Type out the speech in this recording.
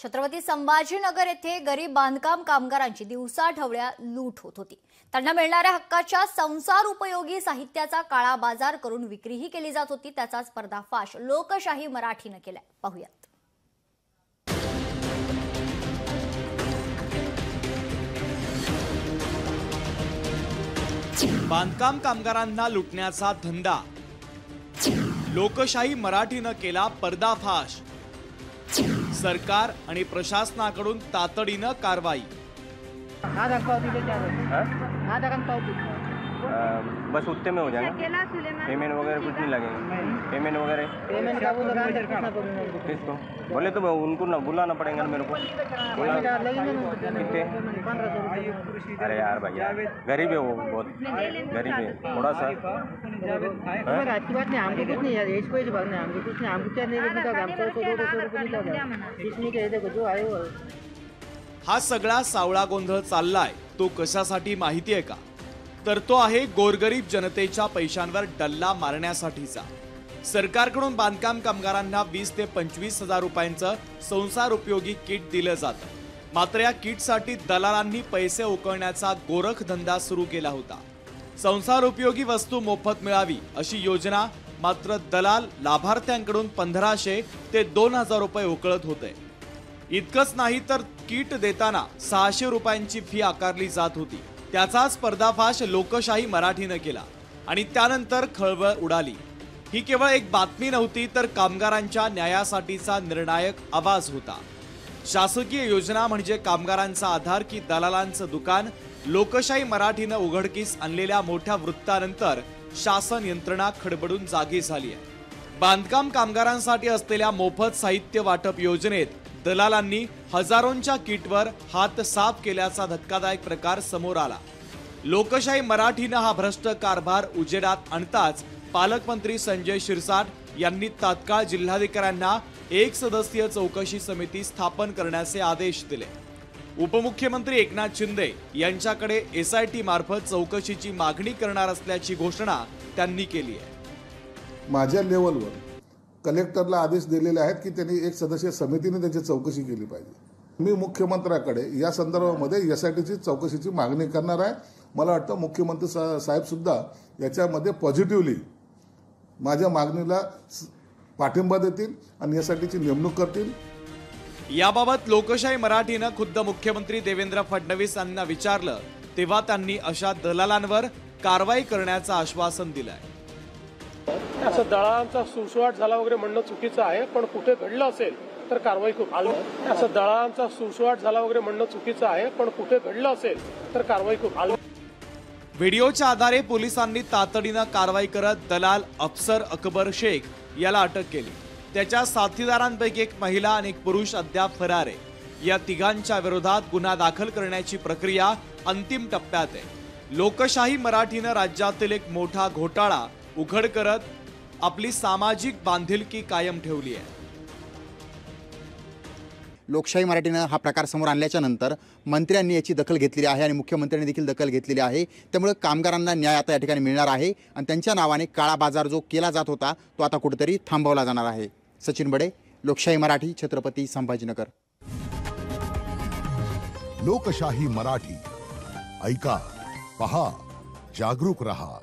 छत्रपती संभाजीनगर येथे गरीब बांधकाम कामगारांची दिवसाढवळ्या लूट होत होती। त्यांना मिळणाऱ्या हक्काच्या संसार उपयोगी साहित्याचा काळा बाजार करून विक्रीही केली जात होती। त्याचाच पर्दाफाश लोकशाही मराठीने केलाय। पाहूयात। बांधकाम कामगारांना लुटण्याचा धंदा, लोकशाही मराठीने केला पर्दाफाश। सरकार आणि प्रशासनाकडून तातडीने कारवाई। बस उतने में हो जाएगा, पेमेंट वगैरह कुछ नहीं लगेगा। पेमेंट वगैरह किसको बोले तो उनको ना बुलाना पड़ेगा मेरे को। कितने? अरे यार भैया गरीब है वो, बहुत गरीब है थोड़ा सा। अच्छी बात नहीं, हमको कुछ नहीं यार, इसको ही भागना है, हमको कुछ नहीं, हमको क्या नहीं मिलता, हमको 100-200 रुपये मिलता इसमें क्या देखो जो आए वो। हा सगळा सावळा गोंधळ चाललाय तो कशासाठी माहिती आहे का? तर तो आहे गोरगरीब जनतेच्या पैशांवर डल्ला मारण्यासाठीचा। सरकारकडून बांधकाम कामगारांना 20 ते 25 हजार रुपयांचं संसार उपयोगी किट दिलं जातं। मात्र या किटसाठी दलालांनी पैसे उकळण्याचा गोरखधंदा सुरू केला होता। संसार उपयोगी वस्तू मोफत मिळावी अशी योजना, मात्र दलाल लाभार्थ्यांकडून 1500 ते 2000 रुपये उकळत होते। इतकंच नाही तर किट देताना 600 रुपयांची फी आकारली जात होती। त्याचाच पर्दाफाश लोकशाही मराठीने केला आणि त्यानंतर खळबळ उडाली। ही केवळ एक बातमी नव्हती, तर कामगारांच्या न्यायासाठीचा निर्णायक आवाज होता। शासकीय योजना म्हणजे कामगारांचा आधार की दलालांचं दुकान? लोकशाही मराठीने उघडकीस आणलेल्या मोठ्या वृत्तानंतर शासन यंत्रणा खडबडून जागी झाली आहे। बांधकाम कामगारांसाठी असलेल्या मोफत साहित्य वाटप योजनेत दलालांनी हजारोंच्या किटवर हात साफ केल्याचा धक्कादायक प्रकार समोर आला। लोकशाही मराठीने हा भ्रष्ट कारभार उजेडात आणताच पालकमंत्री संजय शिरसाट यांनी तात्काळ जिल्हाधिकाऱ्यांना 1 सदस्यीय चौकशी समिती स्थापन करण्याचे आदेश दिले। उपमुख्यमंत्री एकनाथ शिंदे यांच्याकडे SIT मार्फत चौकशीची मागणी करणार असल्याची घोषणा त्यांनी केली आहे। माझ्या लेवलवर कलेक्टरला आदेश दिलेले आहेत की त्यांनी 1 सदस्यीय समितीने त्याची चौकशी केली पाहिजे। मी मुख्यमंत्र्याकडे या संदर्भामध्ये SITची चौकशीची मागणी करणार आहे। मला वाटतं मुख्यमंत्री साहेब सुद्धा याच्यामध्ये पॉझिटिव्हली माझ्या मागणीला पाठिंबा देतील आणि SITची नेमणूक करतील। याबाबत लोकशाही मराठीने खुद्द मुख्यमंत्री देवेंद्र फडणवीस यांना विचारलं, तेव्हा त्यांनी अशा दलालांवर कारवाई करण्याचं आश्वासन दिलंय। असं दलालांचा सुळसुळाट झाला वगैरे म्हणणं चुकीचं आहे, पण कुठे घडलं असेल तर कारवाई खूप असं दलालांचा सुळसुळाट झाला वगैरे म्हणणं चुकीचं आहे, पण कुठे घडलं असेल तर कारवाई खूप व्हिडिओच्या आधारे पोलिसांनी तातडीनं कारवाई करत दलाल अफसर अकबर शेख याला अटक केली। त्याच्या साथीदारांपैकी एक महिला आणि एक पुरुष अद्याप फरार आहे। या तिघांच्या विरोधात गुन्हा दाखल करण्याची प्रक्रिया अंतिम टप्प्यात आहे। लोकशाही मराठीने राज्यातील एक मोठा घोटाळा उघड करत आपली सामाजिक बांधिलकी कायम ठेवली आहे। लोकशाही मराठीनं हा प्रकार समोर आणल्याच्या नंतर मंत्र्यांनी याची दखल घेतलेली आहे आणि मुख्यमंत्र्यांनी देखील दखल घेतलेली आहे। त्यामुळे कामगारांना न्याय आता या ठिकाणी मिळणार आहे आणि त्यांच्या नावाने काळा बाजार जो केला जात होता तो आता कुठेतरी थांबवला जाणार आहे। सचिन बडे, लोकशाही मराठी, छत्रपती संभाजीनगर। लोकशाही मराठी ऐका, पहा, जागरूक रहा।